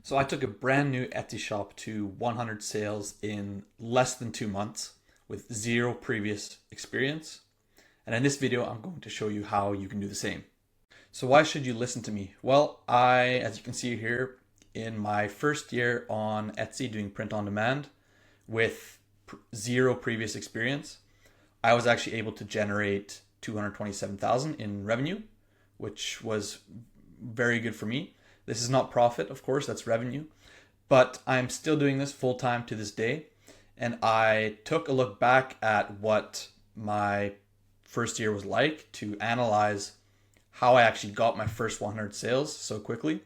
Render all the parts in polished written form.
So I took a brand new Etsy shop to 100 sales in less than 2 months with zero previous experience. And in this video, I'm going to show you how you can do the same. So why should you listen to me? Well, as you can see here, in my first year on Etsy doing print on demand with zero previous experience, I was actually able to generate 227,000 in revenue, which was very good for me. This is not profit, of course, that's revenue, but I'm still doing this full time to this day. And I took a look back at what my first year was like to analyze how I actually got my first 100 sales so quickly.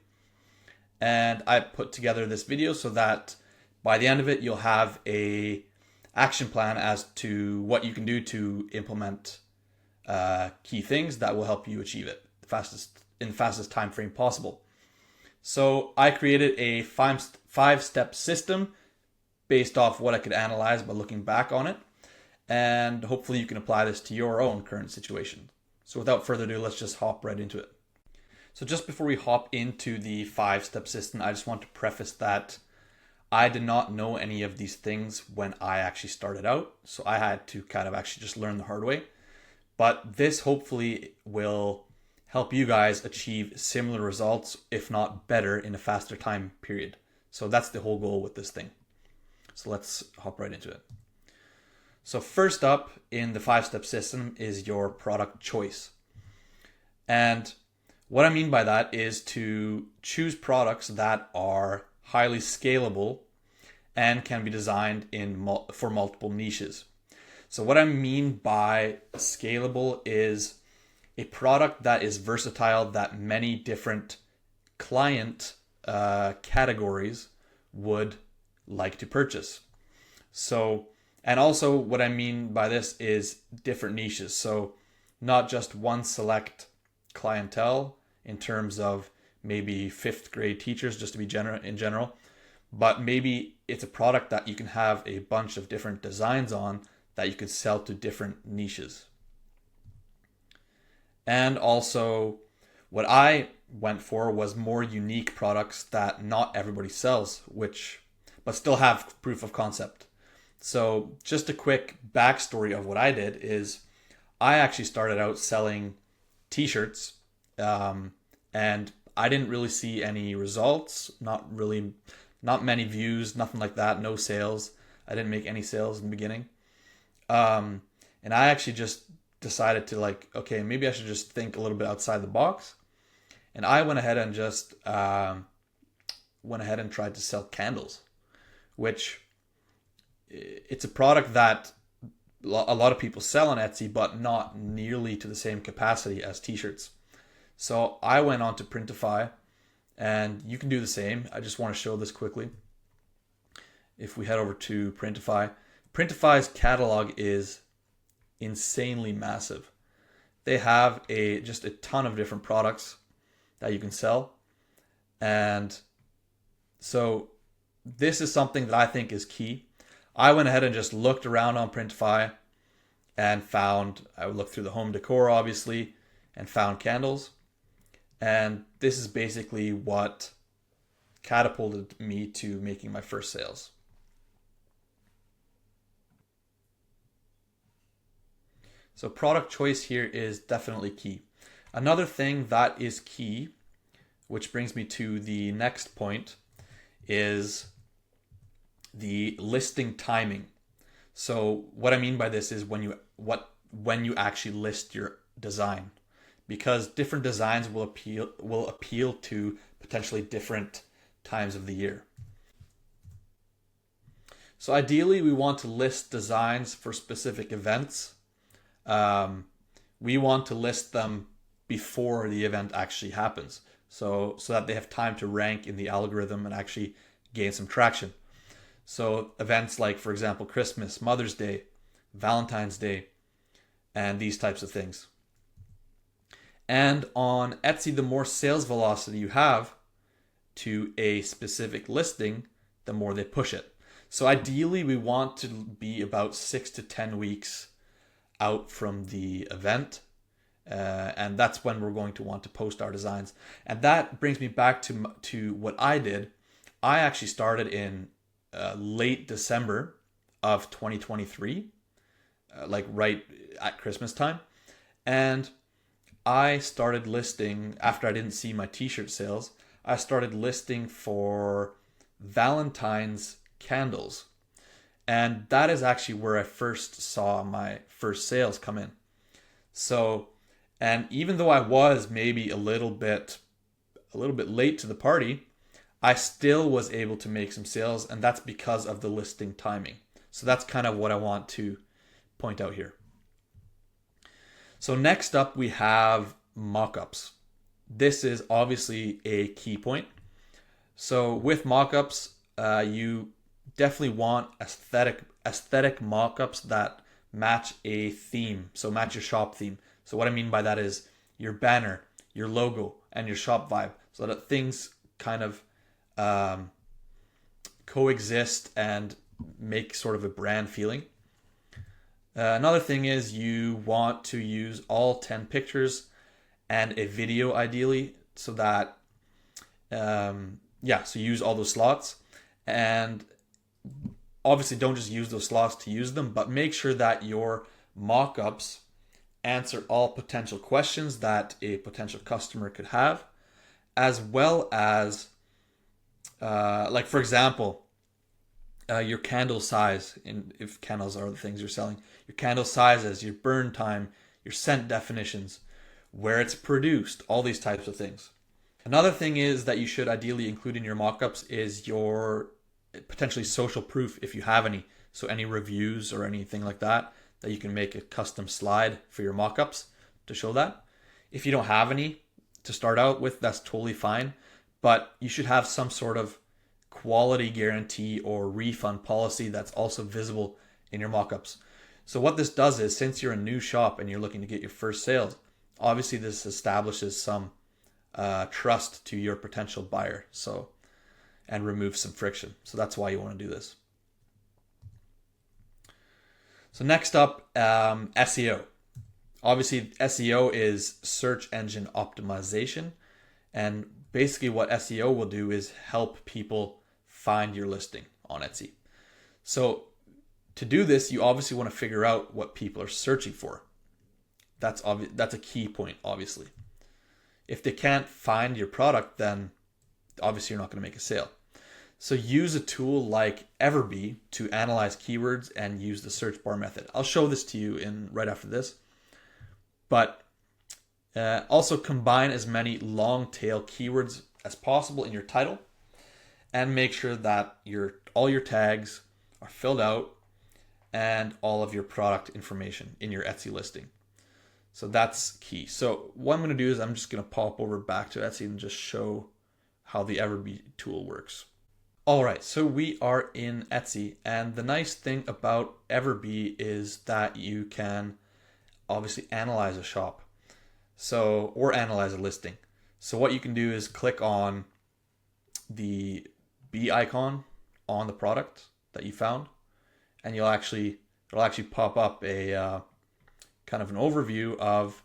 And I put together this video so that by the end of it, you'll have a action plan as to what you can do to implement key things that will help you achieve it in the fastest time frame possible. So I created a five-step system based off what I could analyze by looking back on it. And hopefully you can apply this to your own current situation. So without further ado, let's just hop right into it. So just before we hop into the five-step system, I just want to preface that I did not know any of these things when I actually started out. So I had to kind of actually just learn the hard way. But this hopefully will help you guys achieve similar results, if not better, in a faster time period. So that's the whole goal with this thing. So let's hop right into it. So first up in the five-step system is your product choice. And what I mean by that is to choose products that are highly scalable and can be designed for multiple niches. So what I mean by scalable is a product that is versatile, that many different client categories would like to purchase. So, and also what I mean by this is different niches. So not just one select clientele in terms of maybe fifth grade teachers, just to be in general, but maybe it's a product that you can have a bunch of different designs on that you could sell to different niches. And also what I went for was more unique products that not everybody sells, but still have proof of concept. So just a quick backstory of what I did is I actually started out selling t-shirts, and I didn't really see any results, not many views, nothing like that, no sales. I didn't make any sales in the beginning. And I actually just decided to okay, maybe I should just think a little bit outside the box. And I went ahead and tried to sell candles, which it's a product that a lot of people sell on Etsy, but not nearly to the same capacity as t-shirts. So I went on to Printify, and you can do the same. I just want to show this quickly. If we head over to Printify's catalog is insanely massive. They have just a ton of different products that you can sell. And so this is something that I think is key. I went ahead and just looked around on Printify and I would look through the home decor, obviously, and found candles. And this is basically what catapulted me to making my first sales. So product choice here is definitely key. Another thing that is key, which brings me to the next point, is the listing timing. So what I mean by this is when you actually list your design, because different designs will appeal to potentially different times of the year. So ideally, we want to list designs for specific events. We want to list them before the event actually happens, so that they have time to rank in the algorithm and actually gain some traction. So events like, for example, Christmas, Mother's Day, Valentine's Day, and these types of things. And on Etsy, the more sales velocity you have to a specific listing, the more they push it. So ideally, we want to be about 6 to 10 weeks out from the event. And that's when we're going to want to post our designs. And that brings me back to what I did. I actually started in late December of 2023, like right at Christmas time. And I started listing, after I didn't see my t-shirt sales, I started listing for Valentine's candles. And that is actually where I first saw my first sales come in. So, and even though I was maybe a little bit late to the party, I still was able to make some sales, and that's because of the listing timing. So that's kind of what I want to point out here. So next up we have mockups. This is obviously a key point. So with mockups, you definitely want aesthetic mockups that match a theme. So match your shop theme. So what I mean by that is your banner, your logo, and your shop vibe, so that things kind of coexist and make sort of a brand feeling. Another thing is you want to use all 10 pictures and a video ideally, so that so use all those slots. And obviously don't just use those slots to use them, but make sure that your mock-ups answer all potential questions that a potential customer could have, as well as like for example, your candle size, if candles are the things you're selling, your candle sizes, your burn time, your scent definitions, where it's produced, all these types of things. Another thing is that you should ideally include in your mockups is your potentially social proof, if you have any. So any reviews or anything like that you can make a custom slide for your mockups to show that. If you don't have any to start out with, that's totally fine. But you should have some sort of quality guarantee or refund policy that's also visible in your mockups. So what this does is, since you're a new shop and you're looking to get your first sales, obviously this establishes some trust to your potential buyer, so, and removes some friction. So that's why you want to do this. So next up, SEO. Obviously SEO is search engine optimization, and basically what SEO will do is help people find your listing on Etsy. So to do this, you obviously want to figure out what people are searching for. That's a key point, obviously. If they can't find your product, then obviously you're not going to make a sale. So use a tool like Everbee to analyze keywords and use the search bar method. I'll show this to you right after this. But also combine as many long tail keywords as possible in your title, and make sure that all your tags are filled out and all of your product information in your Etsy listing. So that's key. So what I'm going to do is I'm just going to pop over back to Etsy and just show how the Everbee tool works. All right, so we are in Etsy, and the nice thing about Everbee is that you can obviously analyze a shop, or analyze a listing. So what you can do is click on the bee icon on the product that you found, and it'll actually pop up a kind of an overview of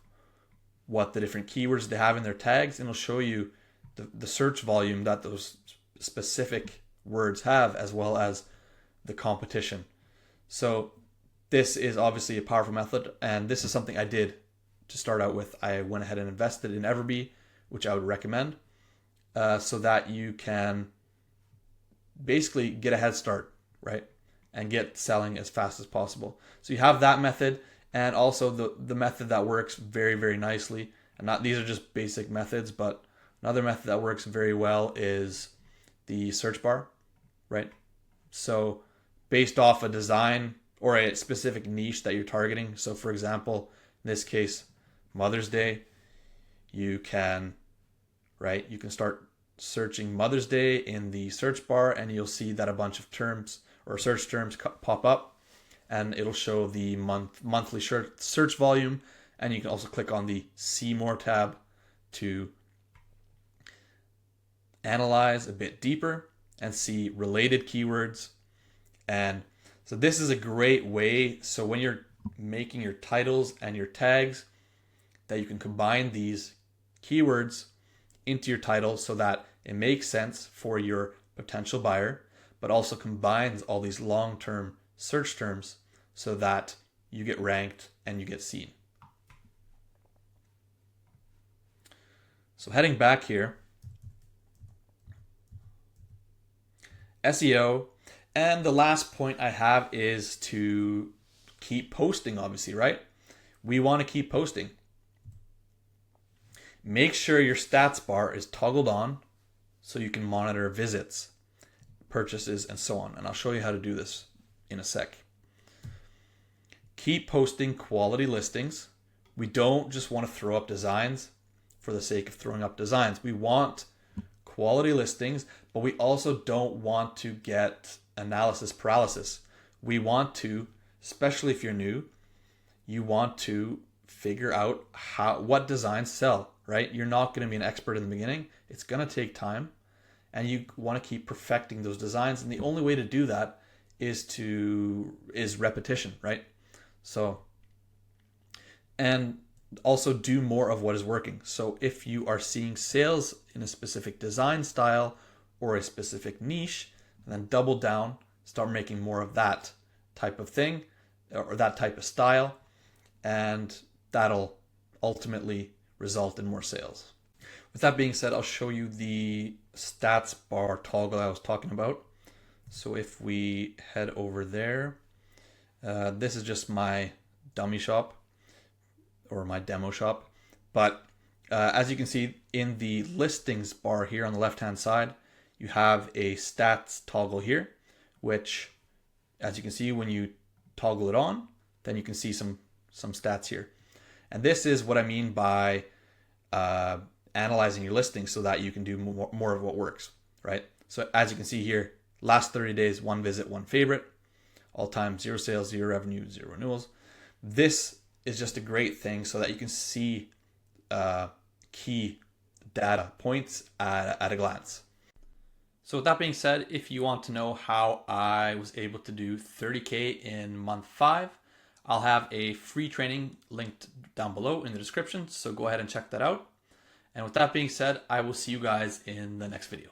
what the different keywords they have in their tags, and it'll show you the search volume that those specific words have, as well as the competition. So this is obviously a powerful method, and this is something I did to start out with. I went ahead and invested in Everbee, which I would recommend, so that you can basically get a head start, right? And get selling as fast as possible. So you have that method, and also the method that works very, very nicely. And these are just basic methods, but another method that works very well is the search bar, right? So based off a design or a specific niche that you're targeting. So for example, in this case, Mother's Day, you can start searching Mother's Day in the search bar, and you'll see that a bunch of terms or search terms pop up, and it'll show the monthly search volume. And you can also click on the See More tab to analyze a bit deeper and see related keywords. And so this is a great way, so when you're making your titles and your tags, that you can combine these keywords into your title so that it makes sense for your potential buyer, but also combines all these long-term search terms so that you get ranked and you get seen. So heading back here, SEO, and the last point I have is to keep posting, obviously, right? We want to keep posting. Make sure your stats bar is toggled on so you can monitor visits, purchases, and so on. And I'll show you how to do this in a sec. Keep posting quality listings. We don't just want to throw up designs for the sake of throwing up designs. We want quality listings, but we also don't want to get analysis paralysis. We want to, especially if you're new, you want to figure out what designs sell, right? You're not going to be an expert in the beginning. It's going to take time, and you want to keep perfecting those designs. And the only way to do that is repetition, right? So, and also do more of what is working. So if you are seeing sales in a specific design style or a specific niche, then double down, start making more of that type of thing or that type of style, and that'll ultimately result in more sales. With that being said, I'll show you the stats bar toggle I was talking about. So if we head over there, this is just my dummy shop or my demo shop. But as you can see in the listings bar here on the left-hand side, you have a stats toggle here, which, as you can see, when you toggle it on, then you can see some stats here. And this is what I mean by analyzing your listings so that you can do more of what works, right? So as you can see here, last 30 days, 1 visit, 1 favorite, all time 0 sales, 0 revenue, 0 renewals. This is just a great thing so that you can see key data points at a glance. So with that being said, if you want to know how I was able to do 30K in month 5, I'll have a free training linked down below in the description, so go ahead and check that out. And with that being said, I will see you guys in the next video.